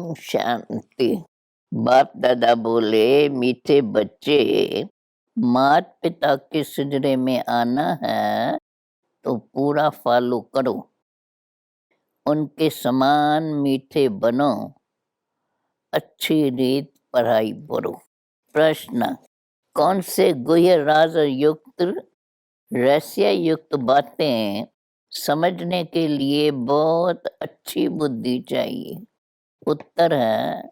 ओम शांति। बाप दादा बोले, मीठे बच्चे, मात पिता के सिजरे में आना है तो पूरा फॉलो करो, उनके समान मीठे बनो, अच्छी रीत पढ़ाई पढ़ो। प्रश्न, कौन से गुह्य राज युक्त रहस्य युक्त बातें समझने के लिए बहुत अच्छी बुद्धि चाहिए? उत्तर है,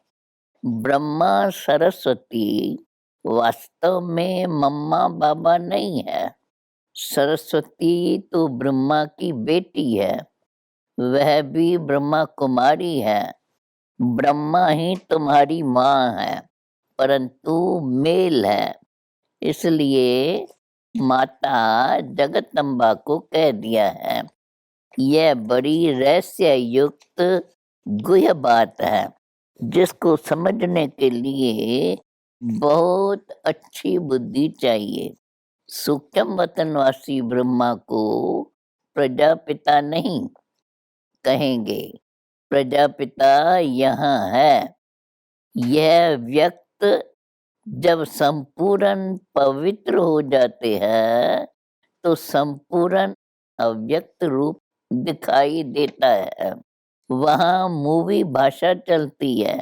ब्रह्मा सरस्वती वास्तव में मम्मा बाबा नहीं है। सरस्वती तो ब्रह्मा की बेटी है, वह भी ब्रह्मा कुमारी है। ब्रह्मा ही तुम्हारी माँ है, परंतु मेल है, इसलिए माता जगदम्बा को कह दिया है। यह बड़ी रहस्य युक्त गुह्य बात है, जिसको समझने के लिए बहुत अच्छी बुद्धि चाहिए। सूक्ष्म वतनवासी ब्रह्मा को प्रजापिता नहीं कहेंगे, प्रजापिता यहाँ है। यह व्यक्त जब संपूर्ण पवित्र हो जाते हैं तो संपूर्ण अव्यक्त रूप दिखाई देता है। वहाँ मूवी भाषा चलती है,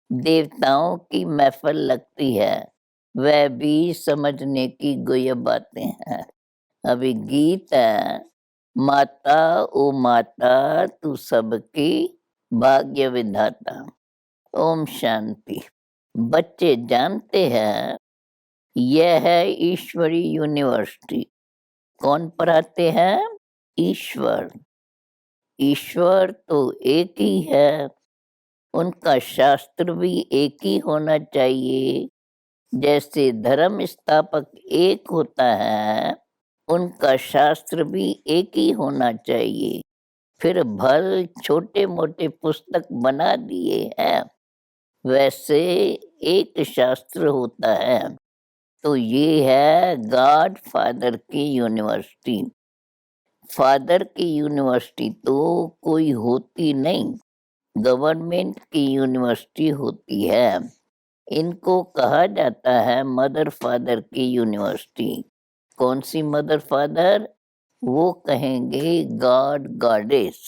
देवताओं की महफिल लगती है, वह भी समझने की गुह्य बातें हैं। अभी गीत है, माता ओ माता तू सबकी भाग्य विधाता। ओम शांति। बच्चे जानते हैं, यह है ईश्वरी यूनिवर्सिटी। कौन पढ़ाते हैं? ईश्वर। ईश्वर तो एक ही है, उनका शास्त्र भी एक ही होना चाहिए। जैसे धर्म स्थापक एक होता है, उनका शास्त्र भी एक ही होना चाहिए। फिर भल छोटे मोटे पुस्तक बना दिए हैं, वैसे एक शास्त्र होता है। तो ये है गॉड फादर की यूनिवर्सिटी। फादर की यूनिवर्सिटी तो कोई होती नहीं, गवर्नमेंट की यूनिवर्सिटी होती है। इनको कहा जाता है मदर फादर की यूनिवर्सिटी। कौन सी मदर फादर? वो कहेंगे गॉड गॉडेस।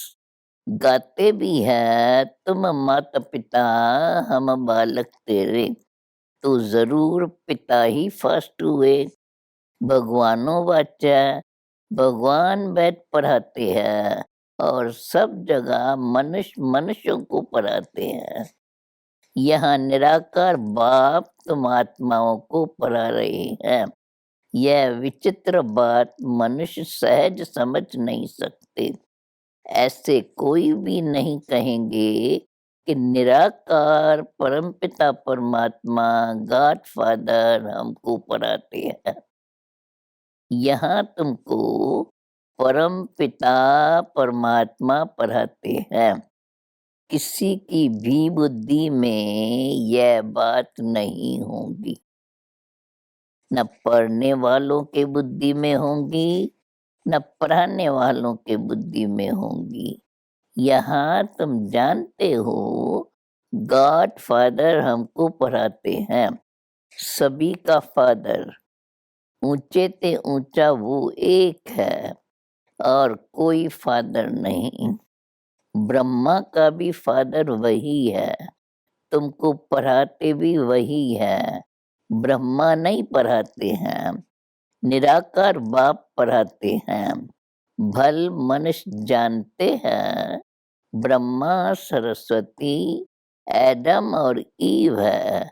गाते भी है, तुम माता पिता हम बालक तेरे, तो जरूर पिता ही फर्स्ट हुए। भगवानों बच्चा, भगवान वेद पढ़ाते हैं और सब जगह मनुष्य मनुष्यों को पढ़ाते हैं। यहाँ निराकार बाप तुम आत्माओं को पढ़ा रहे हैं। यह विचित्र बात मनुष्य सहज समझ नहीं सकते। ऐसे कोई भी नहीं कहेंगे कि निराकार परमपिता परमात्मा गॉड फादर हमको पढ़ाते हैं। यहाँ तुमको परम पिता परमात्मा पढ़ाते हैं। किसी की भी बुद्धि में यह बात नहीं होगी, न पढ़ने वालों के बुद्धि में होंगी, न पढ़ाने वालों के बुद्धि में होंगी। यहाँ तुम जानते हो, गॉड फादर हमको पढ़ाते हैं। सभी का फादर, ऊंचे ते ऊंचा वो एक है और कोई फादर नहीं। ब्रह्मा का भी फादर वही है, तुमको पढ़ाते भी वही है। ब्रह्मा नहीं पढ़ाते हैं, निराकार बाप पढ़ाते हैं। भल मनुष्य जानते हैं, ब्रह्मा सरस्वती एडम और ईव है,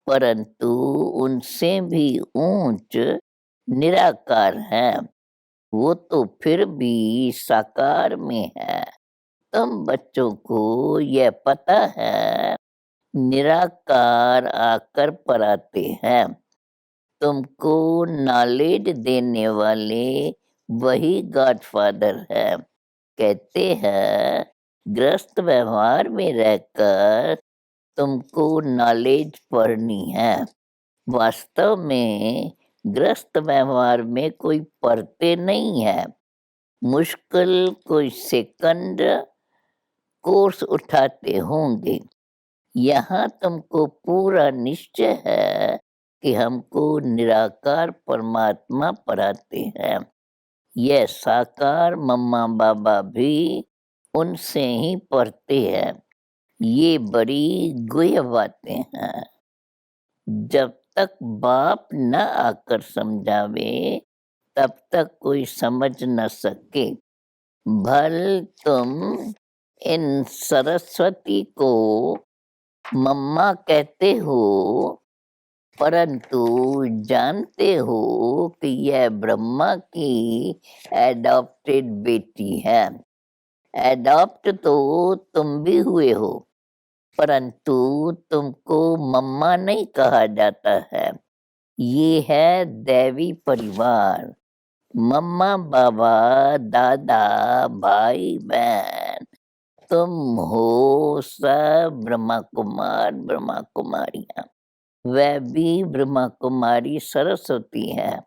परंतु उनसे भी ऊंच निराकार है। वो तो फिर भी साकार में है। तुम बच्चों को यह पता है, निराकार आकर पढ़ाते हैं। तुमको नॉलेज देने वाले वही गॉडफादर है। कहते हैं, ग्रस्त व्यवहार में रहकर तुमको नॉलेज पढ़नी है। वास्तव में ग्रस्त व्यवहार में कोई पढ़ते नहीं है। मुश्किल कोई सेकंड कोर्स उठाते होंगे, यहाँ तुमको पूरा निश्चय है कि हमको निराकार परमात्मा पढ़ाते हैं। यह साकार मम्मा बाबा भी उनसे ही पढ़ते हैं। ये बड़ी गुह्य बातें हैं। जब तक बाप न आकर समझावे तब तक कोई समझ न सके। भल तुम इन सरस्वती को मम्मा कहते हो, परंतु जानते हो कि यह ब्रह्मा की एडॉप्टेड बेटी है। एडॉप्ट तो तुम भी हुए हो, परंतु तुमको मम्मा नहीं कहा जाता है। ये है दैवी परिवार। मम्मा बाबा दादा भाई बहन तुम हो सब ब्रह्मा कुमार ब्रह्मा कुमारियां। वह भी ब्रह्मा कुमारी सरस्वती है,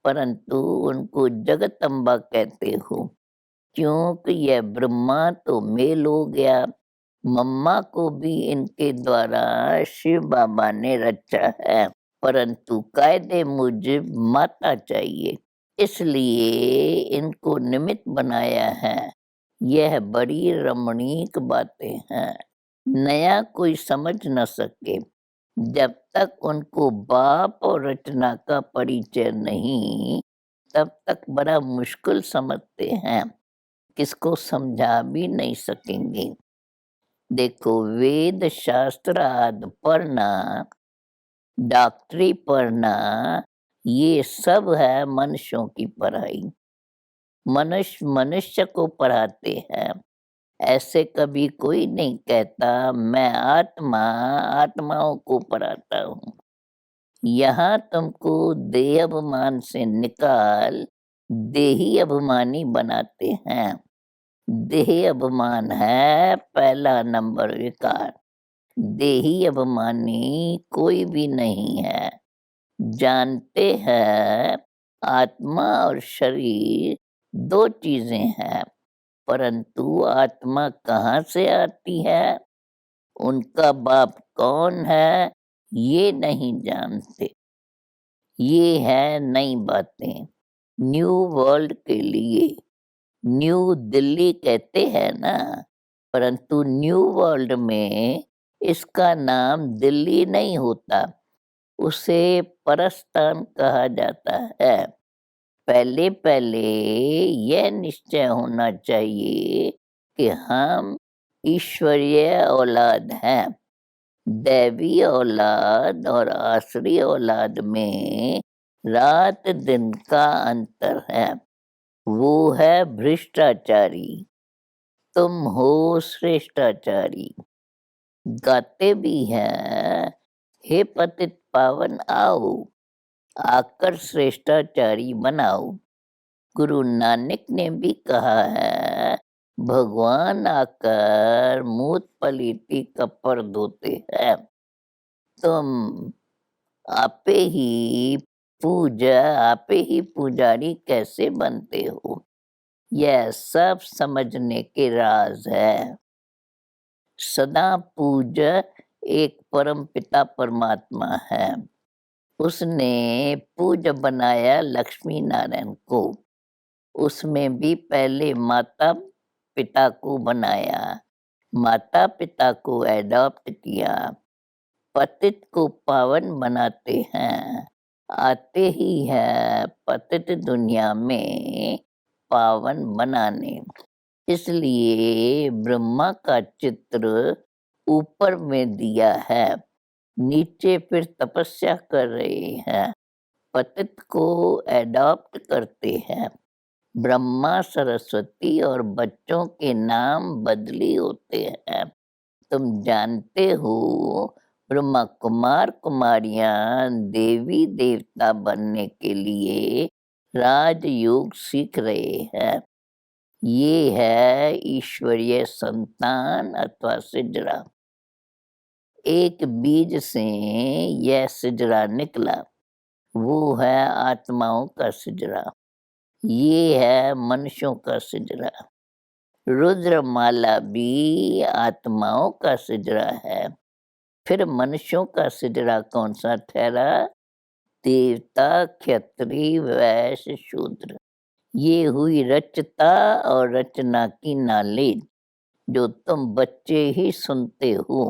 परंतु उनको जगदम्बा कहते हो, क्योंकि यह ब्रह्मा तो मेल हो गया। मम्मा को भी इनके द्वारा शिव बाबा ने रचा है, परंतु कायदे मुजिब माता चाहिए, इसलिए इनको निमित्त बनाया है। यह बड़ी रमणीक बातें हैं। नया कोई समझ न सके जब तक उनको बाप और रचना का परिचय नहीं, तब तक बड़ा मुश्किल समझते हैं। किसको समझा भी नहीं सकेंगे। देखो, वेद शास्त्र आदि पढ़ना, डॉक्टरी पढ़ना, ये सब है मनुष्यों की पढ़ाई। मनुष्य मनुष्य को पढ़ाते हैं। ऐसे कभी कोई नहीं कहता मैं आत्माओं को पढ़ाता हूँ। यहाँ तुमको देह अभिमान से निकाल देही अभिमानी बनाते हैं। देह अभिमान है पहला नंबर विकार। देही अभिमानी कोई भी नहीं है। जानते हैं आत्मा और शरीर दो चीजें हैं, परंतु आत्मा कहाँ से आती है, उनका बाप कौन है, ये नहीं जानते। ये है नई बातें न्यू वर्ल्ड के लिए। न्यू दिल्ली कहते हैं ना, परंतु न्यू वर्ल्ड में इसका नाम दिल्ली नहीं होता, उसे परस्तान कहा जाता है। पहले पहले यह निश्चय होना चाहिए कि हम ईश्वरीय औलाद हैं। दैवी औलाद और आसुरी औलाद में रात दिन का अंतर है। वो है भ्रष्टाचारी, तुम हो श्रेष्ठाचारी। गाते भी हैं, हे पतित पावन आओ, आकर श्रेष्ठाचारी बनाओ। गुरु नानक ने भी कहा है, भगवान आकर मूत पलीती कपर धोते हैं। तुम आपे ही आपे ही पुजारी कैसे बनते हो, यह सब समझने के राज है। सदा पूज्य एक परम पिता परमात्मा है। उसने पूज्य बनाया लक्ष्मी नारायण को। उसमें भी पहले माता पिता को बनाया, माता पिता को एडॉप्ट किया। पतित को पावन बनाते हैं। आते ही है पतित दुनिया में पावन बनाने। इसलिए ब्रह्मा का चित्र ऊपर में दिया है, नीचे फिर तपस्या कर रहे हैं, पतित को एडॉप्ट करते हैं। ब्रह्मा सरस्वती और बच्चों के नाम बदली होते हैं। तुम जानते हो ब्रह्मा कुमार कुमारियां देवी देवता बनने के लिए राजयोग सीख रहे हैं। ये है ईश्वरीय संतान अथवा सिजरा। एक बीज से यह सिजरा निकला, वो है आत्माओं का सिजरा। ये है मनुष्यों का सिजरा। रुद्रमाला भी आत्माओं का सिजरा है। फिर मनुष्यों का सिजरा कौन सा ठहरा? देवता, क्षत्रिय, वैश्य, शूद्र। ये हुई रचता और रचना की नॉलेज जो तुम बच्चे ही सुनते हो,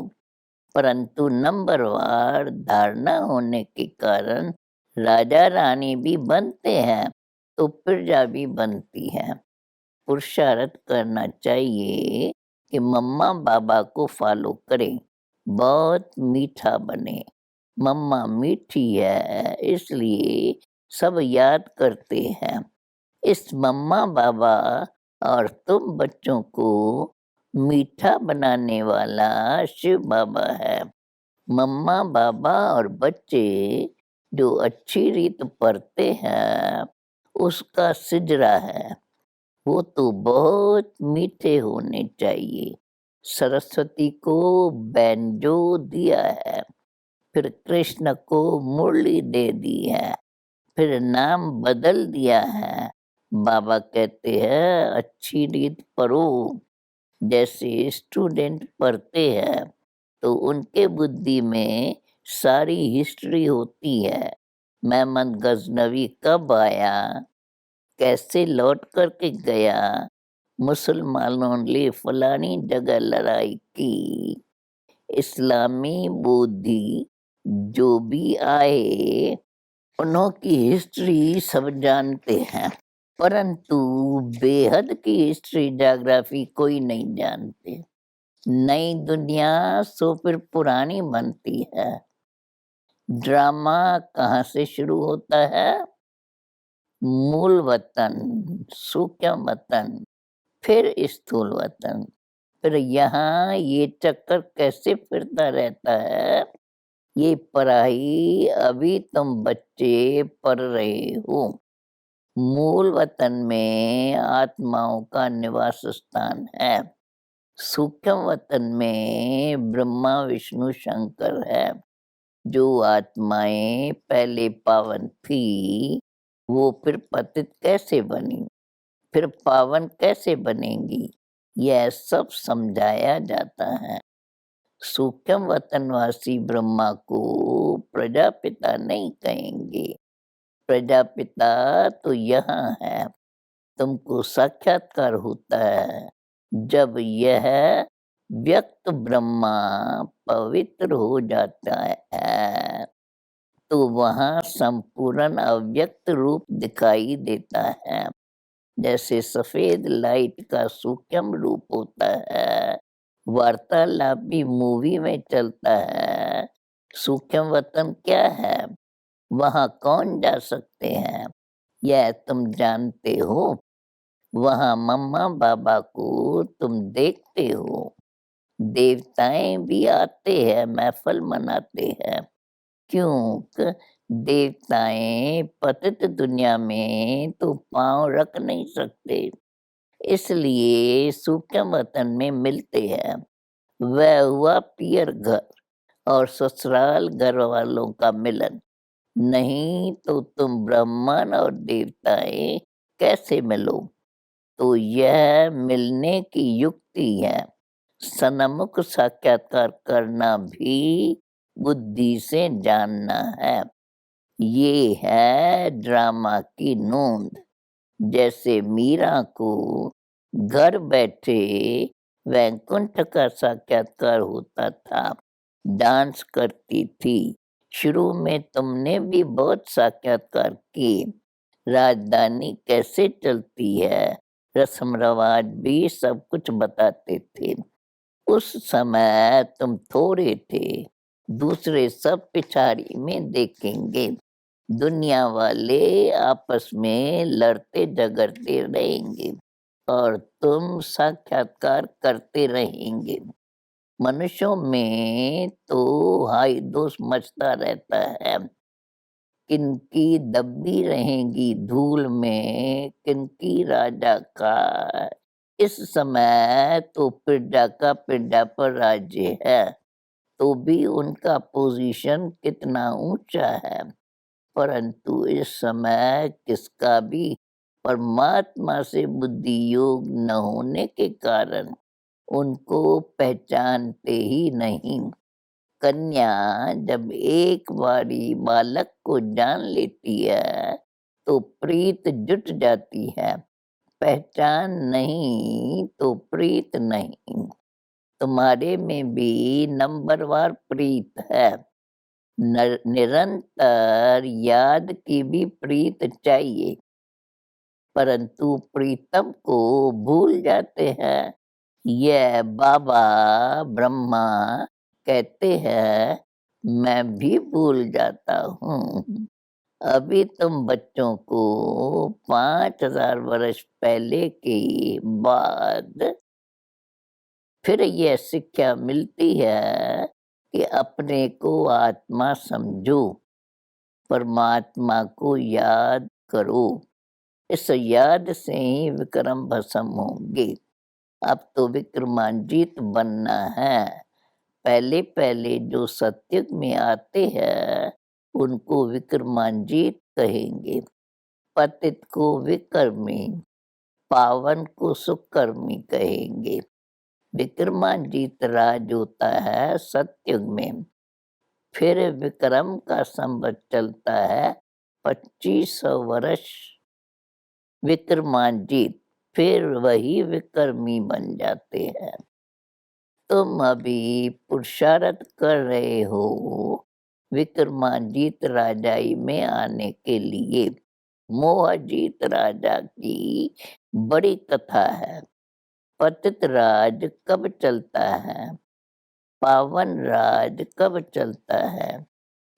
परंतु नंबरवार धारणा होने के कारण राजा रानी भी बनते हैं तो प्रजा भी बनती है। पुरुषार्थ करना चाहिए कि मम्मा बाबा को फॉलो करें, बहुत मीठा बने। मम्मा मीठी है इसलिए सब याद करते हैं। इस मम्मा बाबा और तुम बच्चों को मीठा बनाने वाला शिव बाबा है। मम्मा बाबा और बच्चे जो अच्छी रीत पढ़ते हैं उसका सिजरा है, वो तो बहुत मीठे होने चाहिए। सरस्वती को बैंजो दिया है, फिर कृष्ण को मुरली दे दी है, फिर नाम बदल दिया है। बाबा कहते हैं अच्छी रीत पढ़ो। जैसे स्टूडेंट पढ़ते हैं तो उनके बुद्धि में सारी हिस्ट्री होती है। मेहमद गजनवी कब आया, कैसे लौट कर के गया, मुसलमानों ने फलानी जगह लड़ाई की, इस्लामी बुद्धि जो भी आए उन्हों की हिस्ट्री सब जानते हैं, परंतु बेहद की हिस्ट्री ज्योग्राफी कोई नहीं जानते। नई दुनिया सो फिर पुरानी बनती है। ड्रामा कहाँ से शुरू होता है? मूल वतन, सूक्ष्म वतन, फिर स्थूल वतन, फिर यहाँ ये चक्कर कैसे फिरता रहता है? ये पढ़ाई अभी तुम बच्चे पढ़ रहे हो। मूल वतन में आत्माओं का निवास स्थान है। सूक्ष्म वतन में ब्रह्मा विष्णु शंकर है। जो आत्माएं पहले पावन थी वो फिर पतित कैसे बनी, फिर पावन कैसे बनेंगी, यह सब समझाया जाता है। सूक्ष्म वतनवासी ब्रह्मा को प्रजापिता नहीं कहेंगे। प्रजापिता तो यहाँ है। तुमको साक्षात्कार होता है जब यह व्यक्त ब्रह्मा पवित्र हो जाता है तो वहाँ संपूर्ण अव्यक्त रूप दिखाई देता है। जैसे सफेद लाइट का सूक्ष्म रूप होता है, वार्तालाप भी मूवी में चलता है। सूक्ष्म वतन क्या है? वहाँ कौन जा सकते हैं यह तुम जानते हो? वहाँ मम्मा बाबा को तुम देखते हो। देवताएं भी आते हैं, महफिल मनाते हैं। क्यों? देवताएं पतित दुनिया में तो पाँव रख नहीं सकते, इसलिए सूक्ष्म वतन में मिलते हैं। वह हुआ पियर घर और ससुराल घर वालों का मिलन। नहीं तो तुम ब्राह्मण और देवताएं कैसे मिलो? तो यह मिलने की युक्ति है। सन्मुख साक्षात्कार करना भी बुद्धि से जानना है। ये है ड्रामा की नोंद। जैसे मीरा को घर बैठे वैकुंठ का साक्षात्कार होता था, डांस करती थी। शुरू में तुमने भी बहुत साक्षात्कार किए। राजधानी कैसे चलती है, रस्म रवाज भी सब कुछ बताते थे। उस समय तुम थोड़े थे, दूसरे सब पिछाड़ी में देखेंगे। दुनिया वाले आपस में लड़ते झगड़ते रहेंगे और तुम साक्षात्कार करते रहेंगे। मनुष्यों में तो हाय दोष मचता रहता है। किनकी दबी रहेंगी धूल में, किनकी राजा का। इस समय तो प्रजा का प्रजा पर राज्य है, तो भी उनका पोजीशन कितना ऊंचा है। परंतु इस समय किसका भी परमात्मा से बुद्धि योग न होने के कारण उनको पहचानते ही नहीं। कन्या जब एक बारी बालक को जान लेती है तो प्रीत जुट जाती है, पहचान नहीं तो प्रीत नहीं। तुम्हारे में भी नंबरवार प्रीत है, निरंतर याद की भी प्रीत चाहिए, परंतु प्रीतम को भूल जाते हैं। यह बाबा ब्रह्मा कहते हैं, मैं भी भूल जाता हूँ। अभी तुम बच्चों को 5000 वर्ष पहले के बाद फिर यह शिक्षा मिलती है कि अपने को आत्मा समझो, परमात्मा को याद करो। इस याद से ही विक्रम भस्म होंगे। अब तो विक्रमांजित बनना है। पहले-पहले जो सतयुग में आते हैं, उनको विक्रमांजित कहेंगे। पतित को विक्रमी, पावन को सुकर्मी कहेंगे। विक्रमांजित राज होता है सतयुग में। फिर विक्रम का संवत चलता है 2500 वर्ष विक्रमांजित, फिर वही विक्रमी बन जाते हैं। तुम अभी पुरुषार्थ कर रहे हो विक्रमांजित राजाई में आने के लिए। मोहजीत राजा की बड़ी कथा है। पतित राज कब चलता है, पावन राज कब चलता है,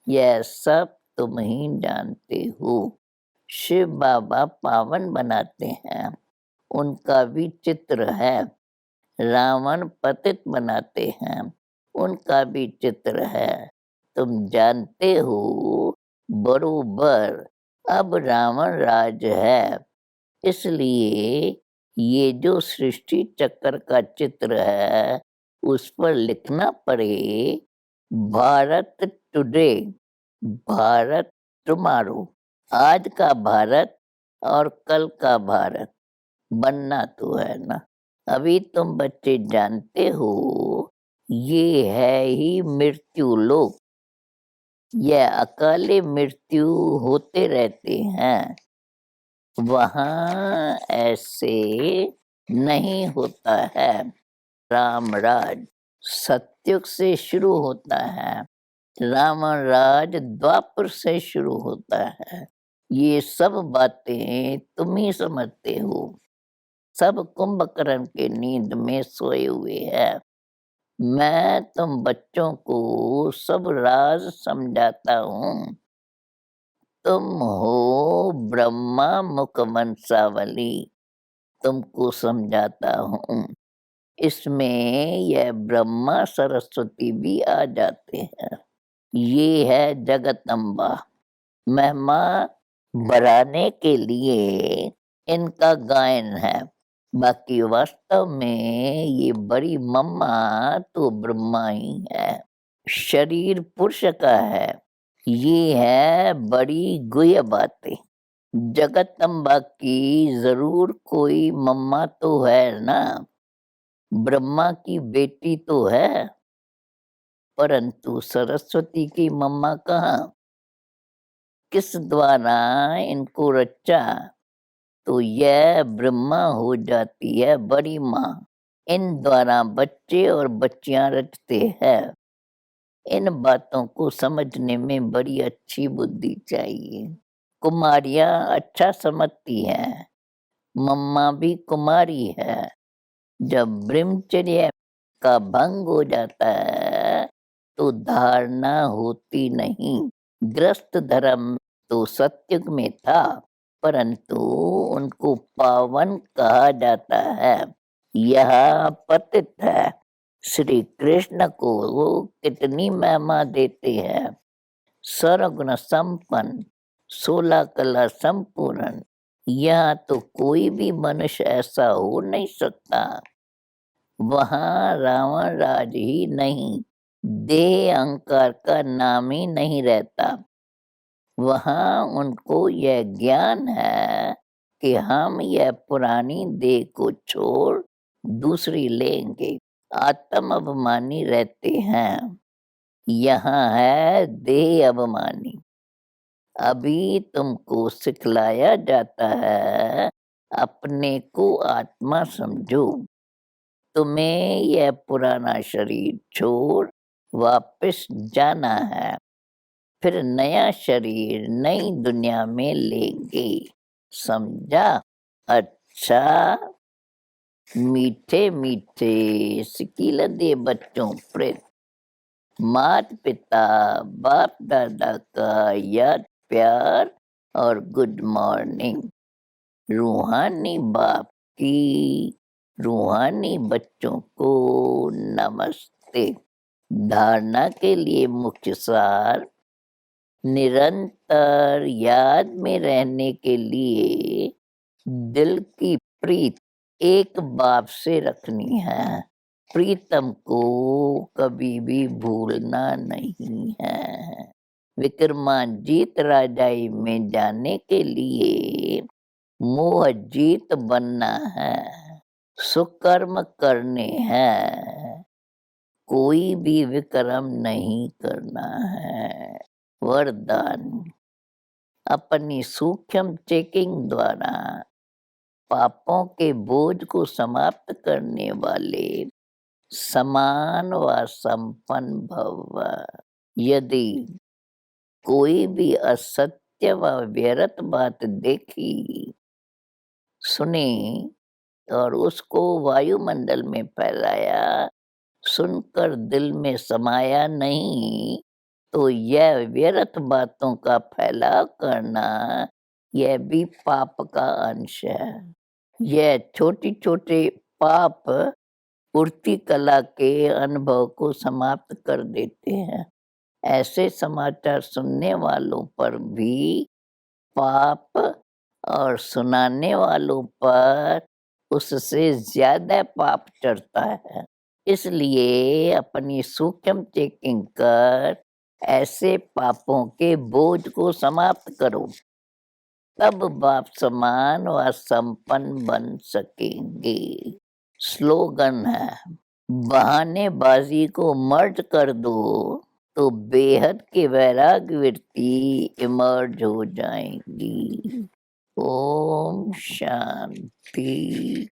यह सब तुम ही जानते हो। शिव बाबा पावन बनाते हैं, उनका भी चित्र है। रावण पतित बनाते हैं, उनका भी चित्र है। तुम जानते हो बरोबर अब रावण राज है, इसलिए ये जो सृष्टि चक्र का चित्र है उस पर लिखना पड़े भारत टुडे, भारत टुमारो। आज का भारत और कल का भारत बनना तो है ना। अभी तुम बच्चे जानते हो ये है ही मृत्यु लोक। यह अकाले मृत्यु होते रहते हैं। वहाँ ऐसे नहीं होता है। रामराज सतयुग से शुरू होता है, रावण राज द्वापर से शुरू होता है। ये सब बातें तुम ही समझते हो। सब कुंभकर्ण के नींद में सोए हुए हैं। मैं तुम बच्चों को सब राज समझाता हूँ। तुम हो ब्रह्मा मुख वंशावली, तुमको समझाता हूँ। इसमें यह ब्रह्मा सरस्वती भी आ जाते हैं। ये है जगदम्बा। महिमा बढ़ाने के लिए इनका गायन है। बाकी वास्तव में ये बड़ी मम्मा तो ब्रह्मा ही है। शरीर पुरुष का है। ये है बड़ी गुह्य बातें। जगदम्बा की जरूर कोई मम्मा तो है ना। ब्रह्मा की बेटी तो है, परंतु सरस्वती की मम्मा कहाँ? किस द्वारा इनको रचा? तो यह ब्रह्मा हो जाती है बड़ी माँ। इन द्वारा बच्चे और बच्चियां रचते हैं। इन बातों को समझने में बड़ी अच्छी बुद्धि चाहिए। कुमारियां अच्छा समझती हैं, मम्मा भी कुमारी है। जब ब्रह्मचर्य का भंग हो जाता है तो धारणा होती नहीं। ग्रस्त धर्म तो सतयुग में था, परंतु उनको पावन कहा जाता है। यह पतित है। श्री कृष्ण को कितनी महिमा देते हैं। सर्वगुण संपन्न, 16 कला संपूर्ण। यहाँ तो कोई भी मनुष्य ऐसा हो नहीं सकता। वहाँ रावण राज ही नहीं, देह अहंकार का नाम ही नहीं रहता। वहाँ उनको यह ज्ञान है कि हम यह पुरानी देह को छोड़ दूसरी लेंगे। आत्म अभिमानी रहते हैं। यहाँ है देह अभिमानी। अभी तुमको सिखलाया जाता है अपने को आत्मा समझो। तुम्हें यह पुराना शरीर छोड़ वापस जाना है। फिर नया शरीर नई दुनिया में लेंगे। समझा? अच्छा। मीठे मीठे सिकीलदे बच्चों प्रिय मात पिता बाप दादा का याद प्यार और गुड मॉर्निंग। रूहानी बाप की रूहानी बच्चों को नमस्ते। धारणा के लिए मुख्य सार निरंतर याद में रहने के लिए दिल की प्रीत एक बाप से रखनी है। प्रीतम को कभी भी भूलना नहीं है। विक्रमाजीत राजाई में जाने के लिए मोहजीत बनना है। सुकर्म करने हैं। कोई भी विक्रम नहीं करना है। वरदान अपनी सूक्ष्म चेकिंग द्वारा पापों के बोझ को समाप्त करने वाले समान व संपन्न भव। यदि कोई भी असत्य व व्यर्थ बात देखी सुनी और उसको वायुमंडल में फैलाया, सुनकर दिल में समाया नहीं, तो यह व्यर्थ बातों का फैलाव करना यह भी पाप का अंश है। यह छोटे-छोटे पाप पूर्ति कला के अनुभव को समाप्त कर देते हैं। ऐसे समाचार सुनने वालों पर भी पाप और सुनाने वालों पर उससे ज़्यादा पाप चढ़ता है। इसलिए अपनी सूक्ष्म चेकिंग कर ऐसे पापों के बोझ को समाप्त करो। तब बाप समान व संपन्न बन सकेंगे। स्लोगन है, बहानेबाजी को मर्ज कर दो तो बेहद की वैराग्य वृत्ति इमर्ज हो जाएंगी। ओम शांति।